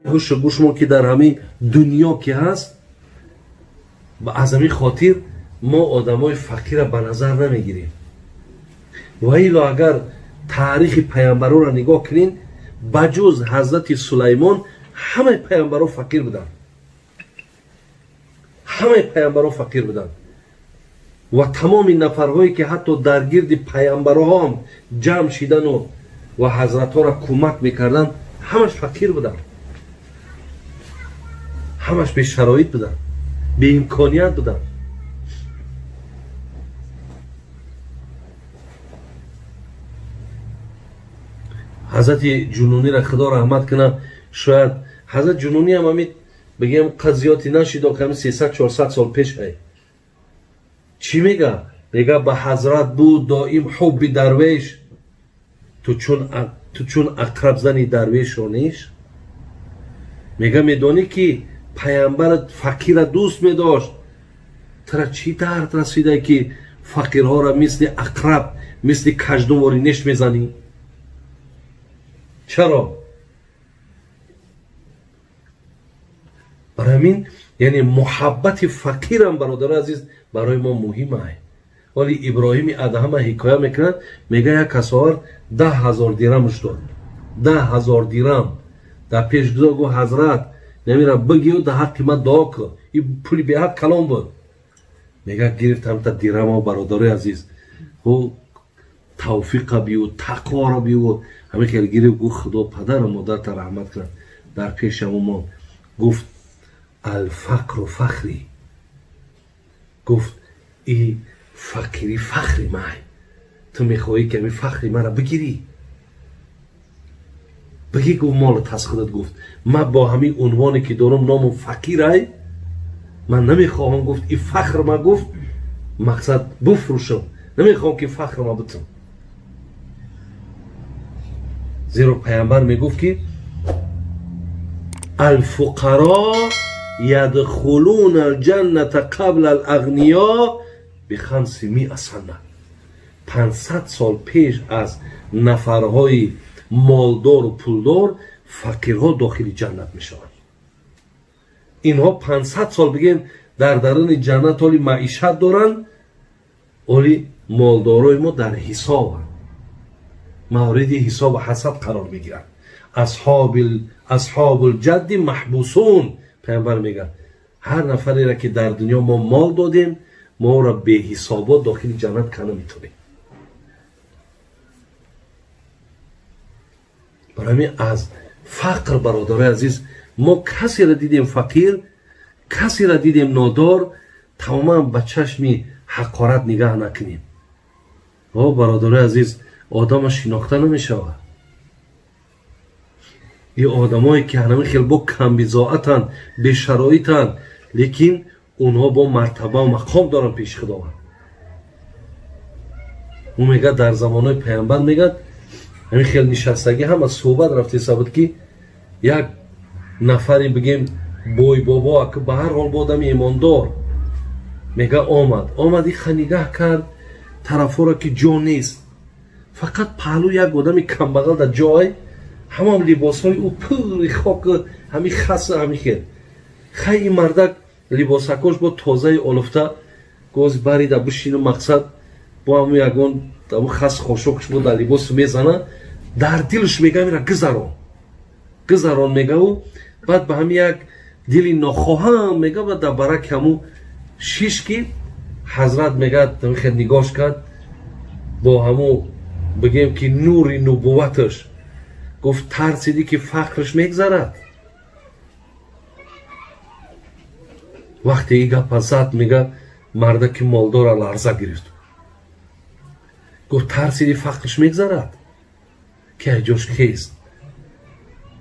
هوش گوش ما که در همه دنیا که هست از همین خاطر ما آدمای فقیر به نظر نمیگیریم. و ایلا اگر تاریخ پیامبران را نگاه کنین بجز حضرت سلیمان همه پیامبران فقیر بودن. همه پیامبران فقیر بودن و تمام این نفرهایی که حتی در گرد پیامبرها هم جمع شدن و حضرت ها را کمک میکردن همش فقیر بودن. همش به شرایط بودن، به امکانیت بودن. حضرت جنونی را خدا رحمت کنه، شاید حضرت جنونی هم همین بگیم قضیاتی نشید که همین 300-400 سال پیش هست. چی میگه؟ میگه به حضرت بود دائم حب درویش، تو چون اقرب زنی درویش رو نیش. میگه میدونی که پیامبرت فقیر دوست میداشت، ترا چی درد رسیده که فقیرها را مثل اقرب مثل کژدموری نیش میزنی؟ چرا؟ برای همین یعنی محبت فقیر هم برادر عزیز برای ما مهمه. ولی ابراهیم ادهم حکایه میکنه، میگه یک کسار 10,000 درمش داد. 10,000 درم در پیش گو حضرت نمیره بگی و در حق من دعا کن، این پولی به حق کلام بود. میگه گرفتم تا درم ها برادر عزیز و توفیق بیو تقوا را بیو همه که گیره گو خدا پدر و مادر تا رحمت کرد در پیش ما گفت الفقر و فخری، گفت ای فقیری فخری مای، تو میخوایی که می فخری مرا بگیری بگی. گفت مال تست خودت. گفت من با همین عنوانی که دارم نام فقیر های من نمیخواهم گفت این فخر ما گفت مقصد بفروشم، نمیخواهم که فخر ما بتم. زیرا پیامبر میگفت که الفقراء یدخلون الجنة قبل الاغنیاء ب500 سنه. 500 سال پیش از نفرهای مالدار و پولدار فقیرها داخل جنت میشوند. اینها 500 سال بگین در درون جنت حالی معیشت دارن، ولی مالدارای ما در حساب مورد حساب و حساب قرار میگیرن. اصحاب الجد محبوسون. پیامبر میگه هر نفری را که در دنیا ما مال دادیم ما را به حسابات داخل جنت کنه میتونیم. برای همین از فقر برادر عزیز ما کسی را دیدیم فقیر، کسی را دیدیم نادار، تماما به چشمی حقارت نگاه نکنیم. برادر عزیز آدم شناخته نمیشود. این آدمایی که همه خیلی با کم بضاعتن، به شرایطن، لیکن اونها با مرتبه و مقام دارن پیش خداوند. اون میگه در زمانهای پیامبر میگه همین خیلی نشستگی هم از صحبت رفته ثابت که یک نفری بگیم بوی بابا که به هر حال بودم ایماندار میگه آمد این خنیگه کرد طرف را که جا نیست، فقط پهلو یک آدم کم بغل در جای همه لباس های او پوری خاک همی خسته همی خیل خیلی مردک لباسکاش با تازه اولفته گوز بری در بشین مقصد با همون یکان در خس خوشوکش بود در لباس میزنه در دلش میگه میره گذران میگه و بعد به همون یک دلی نخواهم میگه و در برک همون شیش که حضرت میگه خیلی نگاش کرد با همون بگیم که نوری نبوتش گفت ترسیدی که فقرش میگذرد. وقتی ای گپ زد میگه مرده که مالدار لرزه گرفت، گفت ترسیدی فقرش میگذرد که جوش کیست؟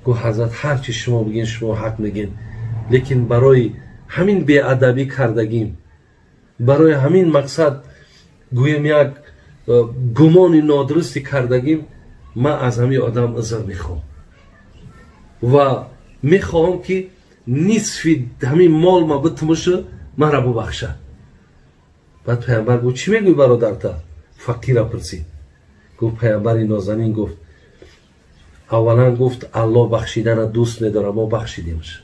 گفت حضرت هرچی شما بگین شما حق میگین، لیکن برای همین بی‌ادبی کردگیم، برای همین مقصد گویم یک گمان نادرستی کردگیم، من از همین آدم عذر میخوام و میخوام که نصفی همین مال ما بتمشه من را ببخشه. بعد پیامبر گفت چی میگوی برادر تا؟ فقیر پرسید. گفت پیامبر نازنین گفت اولا گفت الله بخشیدن را دوست نداره، ما بخشیدیمش.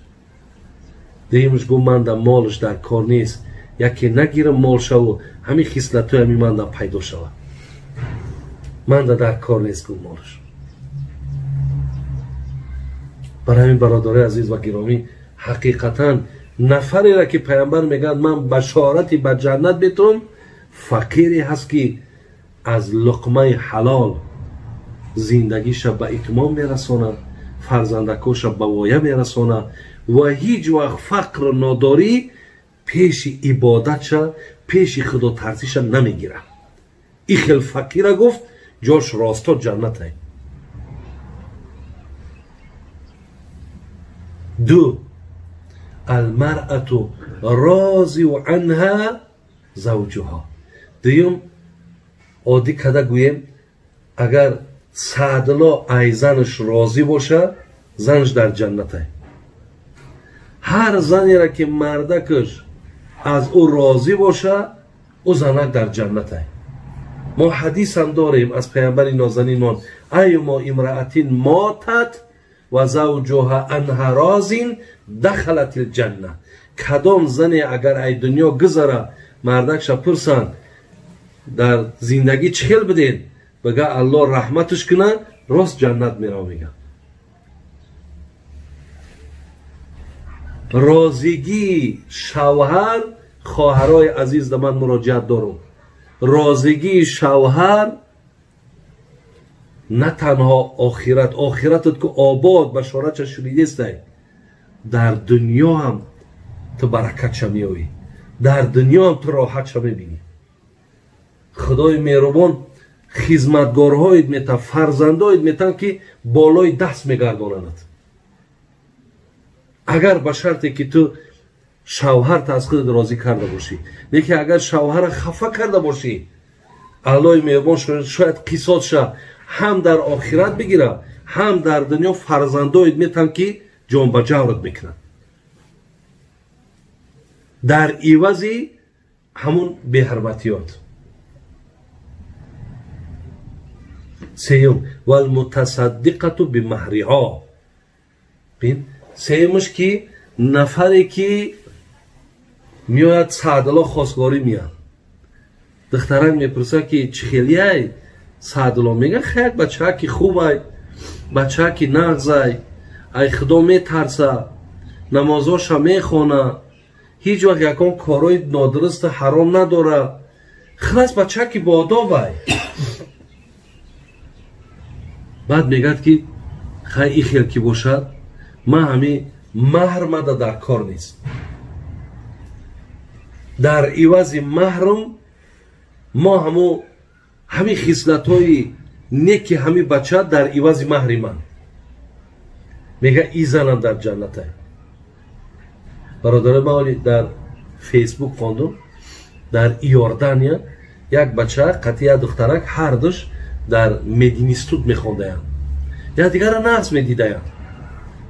دیمش گفت من در مالش در کار نیست، یکی نگیرم مال شو همین خصلت های من در پیدا شود، من در کار نیست گفت مالش. برای همین برادر عزیز و گرامی، حقیقتا نفری را که پیامبر میگن من بشارتی به جنت میتونم، فقیری هست که از لقمه حلال زندگیش به اتمام میرسونه، فرزندکوش به وایه میرسونه و هیچ وقت فقر نداری پیش عبادتش پیش خدا ترسیش نمیگیره. این خیلی فقیر گفت جاش راستا جنت های. دو، المرأة راضی عنها زوجها. دویم، عادی کده گویم اگر سعدلا ای زنش راضی باشه زنش در جنت های. هر زنی را که مردکش از او راضی باشه او زنک در جنت های. ما حدیث هم داریم از پیامبر نازنینان، ایما امرأتین ماتت و زوجها عنها راضین دخلت الجنه. کدام زنی اگر ای دنیا گذره مردکش پرسن در زندگی چهل بدین بگه الله رحمتش کنه راست جنت میره. میگه راضیگی شوهر، خواهرای عزیز در من مراجعت دارم، راضیگی شوهر نه تنها آخرتت که آباد بشارتش شنیده است، در دنیا هم تو برکت میوی، در دنیا هم تو راحت میبینی. خدای مهربان خدمتگارهایت میتن، فرزندایت میتن که بالای دست میگردانند. اگر به شرطی که تو شوهر از خودت راضی کرده باشی، لیکن اگر شوهر خفه کرده باشی الله مهربان شاید قصاصش هم در آخرت بگیره هم در دنیا فرزندایت میتن که جان به جورت میکنن در عوضی همون بی‌حرمتیات. سیوم والمتصدقه بمهرها. ببین سیمش که نفری که میاد سعدالله خواستگاری میاد، دختران میپرسه که چه خیلیه؟ سعدالله میگه خیر بچه ها که خوبه، بچه ها که نغزه، ای خدا میترسه، نمازاش میخونه، هیچ وقت یکان کارای نادرست حرام نداره، خلاص بچه ها که بادابه. بعد میگه که خیلی خیلی که باشد من همین مهر مده در کار نیست، در عوض مهرم ما همین خصلت های نیکی همین بچه در عوض مهر من. میگه ای زنم در جنت های. برادر ما در فیسبوک خوندم در ایوردانیا یک بچه قطعه دخترک هر دوش در مدینستود میخونده هم یا دیگر نقص میدیده هم.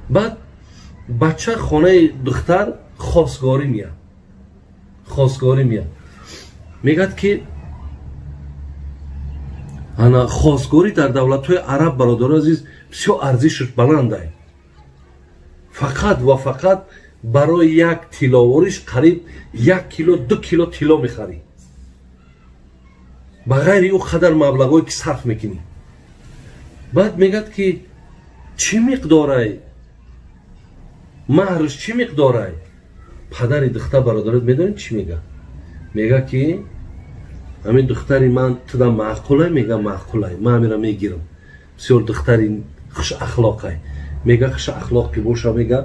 بعد بچه خانه دختر خواستگاری میاد میگد که انا خواستگاری در دولت های عرب برادر عزیز بسیار ارزشش بلنده، فقط و فقط برای یک تیلاوریش قریب 1 کیلو 2 کیلو تیلا میخری، بغیر او قدر مبلغایی که صرف میکنی. بعد میگد که چی مقداره مهرش، چی مقداره؟ پدر دختر برادرت میدونید چی میگه؟ میگه که همین دختری من تو دا معقوله؟ میگه معقوله، من همیرا میگیرم، بسیار دختری خوش اخلاقه. میگه خوش اخلاق که باشه، میگه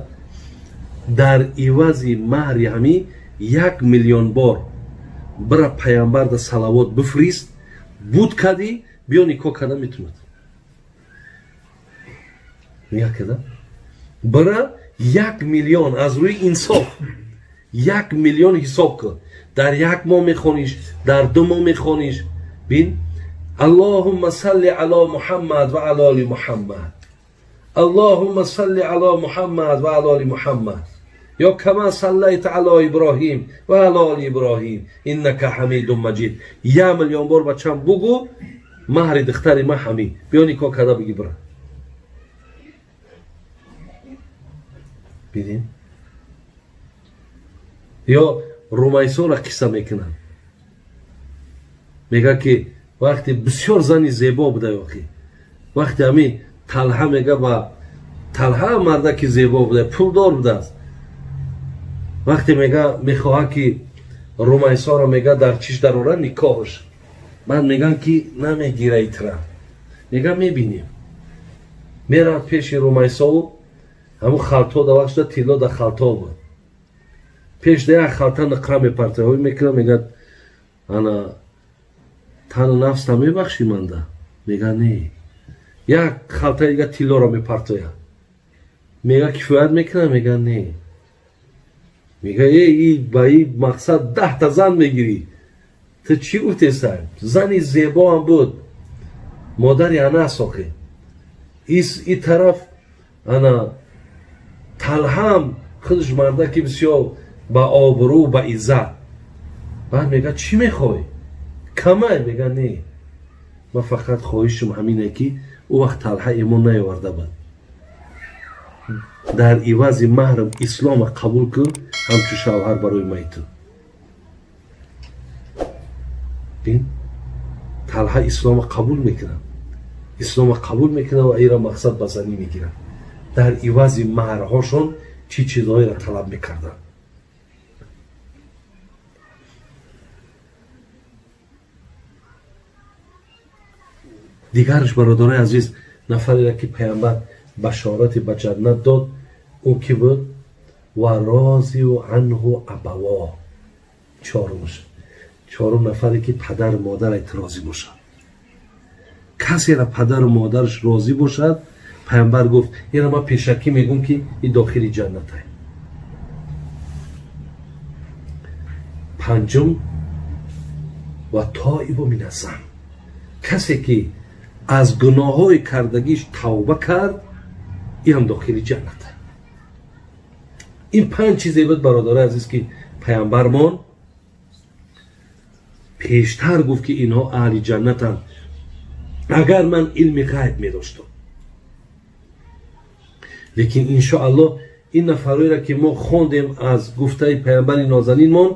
در عوضی مهری همی 1 میلیون بار برای پیامبر دا صلوات بفریست، بود کدی بیا نکاح کده میتوند. میگه کده برای 1 میلیون از روی انصاف 1 میلیون حساب کن، در 1 ماه میخونیش، در 2 ماه میخونیش. بین اللهم صل علی محمد و علی آل محمد، اللهم صل علی محمد و علی آل محمد، یا کما صلیت علی ابراهیم و علی آل ابراهیم انک حمید مجید. 1 میلیون بار بچم بگو مهر دختری ما همی بیا نکاح کده بگی برا. ببین یا رومیسا را قصه میکنن میگه که وقتی بسیار زنی زیبا بوده وقتی همین طلحه میگه با طلحه مرده که زیبا بوده پولدار بوده است وقتی میگه میخواه که رومیسا را میگه در چیش دراره نکاحش بعد میگن که نمیگیره ایتره میگه میبینیم میره پیش رومیسا و همون خالتا دا وقت تیلا دا خالتا بود پیش ده خالتا نقره میپرته های میکنه میگه انا تن نفس تا میبخشی من ده میگه نه یک خالتا دیگه تیلا را میپرته میگه کفایت میکنه میگه نه میگه ای با این مقصد 10 تا زن میگیری تو چی گفتی سر زنی زیبا هم بود مادری انس آخه این طرف انا طلحه هم خودش مرده که بسیار با آبرو با عزت بعد میگه چی میخوای کمه میگه نه من فقط خواهشم همینه که او وقت طلحه ایمان نیاورده بود در عوض مهرم اسلام قبول کن همچون شوهر برای میتون بین طلحه اسلام قبول میکنه و ایرا مقصد بزنی میگیره در عوض مهرهاشون چی چیزهایی را طلب میکردن دیگرش برادرای عزیز نفری را که پیامبر بشارت به جنت داد او کی بود و راضی و عنه ابوا چهارم نفری که پدر و مادر راضی باشد کسی را پدر و مادرش راضی باشد پیامبر گفت یعنی ما پیشکی میگم که این داخل جنت است پنجم و تائب من الذنب کسی که از گناه های کردگیش توبه کرد این هم داخل جنت است این 5 چیزی بود برادر عزیز که پیامبرمان پیشتر گفت که اینها اهل جنتند اگر من علم غیب می داشتم لیکن انشاءالله این نفرایی را که ما خوندیم از گفته پیامبر نازنین من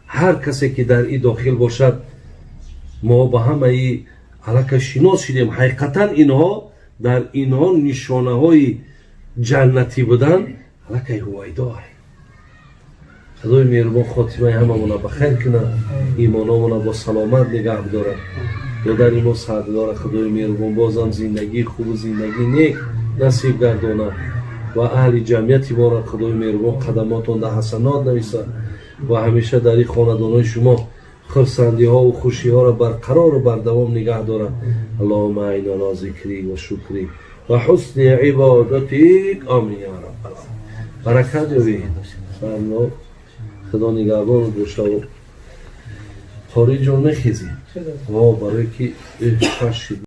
هر کسی که در این داخل باشد ما با همه ای علاقه شناس شدیم حقیقتا اینها در اینها نشانه های جنتی بودن علاقه هویدا خدای مهربان خاتمه هممون بخیر کنه ایمانمون با سلامت نگه بداره در ما سعادت داره خدای مهربان بازم زندگی خوب زندگی نیک نصیب گردانه و اهل جمعیت ما را خدای مهربان قدماتون در حسنات نویسه و همیشه در این خاندانهای شما خرسندی ها و خوشی ها را برقرار و بردوام نگه داره اللهم اعنا ذکری و شکری و حسن عبادتک آمین یا رب العالمین برکت یابید خدا نگهبان باشه و خارج رو نخیزید برای که